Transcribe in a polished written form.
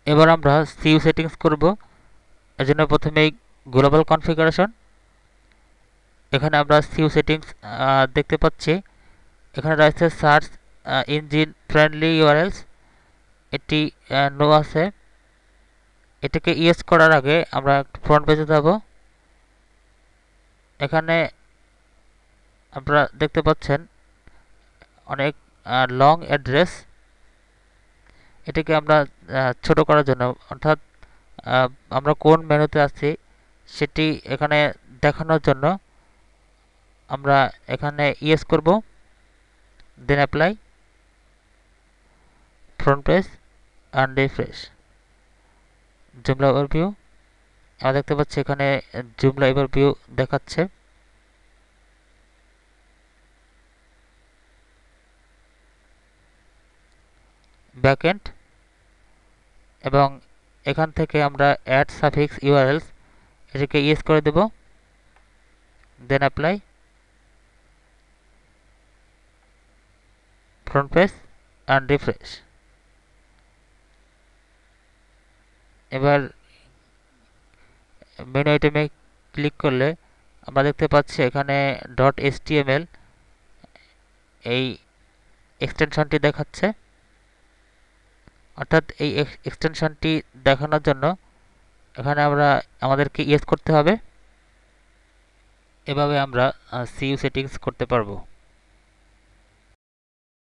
এবার আমরা CU settings করব। এর জন্য প্রথমেই গ্লোবাল কনফিগারেশন, এখানে আমরা সিইউ সেটিংস দেখতে পাচ্ছি। এখানে রয়েছে সার্চ ইঞ্জিন ফ্রেন্ডলি ইউআরএলস, এটি নো আছে। এটাকে ইয়েস করার আগে আমরা ফ্রন্ট পেজে যাব। এখানে আপনারা দেখতে পাচ্ছেন অনেক লং অ্যাড্রেস। এটাকে আমরা ছোট করার জন্য, অর্থাৎ আমরা কোন মেনুতে আছি সেটি এখানে দেখানোর জন্য আমরা এখানে ইয়েস করব, then apply, front page and refresh. Joomla overview, আমরা দেখতে পাচ্ছি এখানে জুমলা ওভারভিউ দেখাচ্ছে। ব্যাকএন্ড, এবং এখান থেকে আমরা অ্যাড সাফিক্স ইউআরএলস এটাকে ইয়েস করে দেব, then apply, front page and refresh. এবার মেনু আইটেমে ক্লিক করলে আমরা দেখতে পাচ্ছি এখানে .html এই এক্সটেনশনটি দেখাচ্ছে। অর্থাৎ এই এক্সটেনশনটি দেখানোর জন্য এখানে আমাদেরকে ইয়েস করতে হবে। এভাবে আমরা সিইউ সেটিংস করতে পারবো।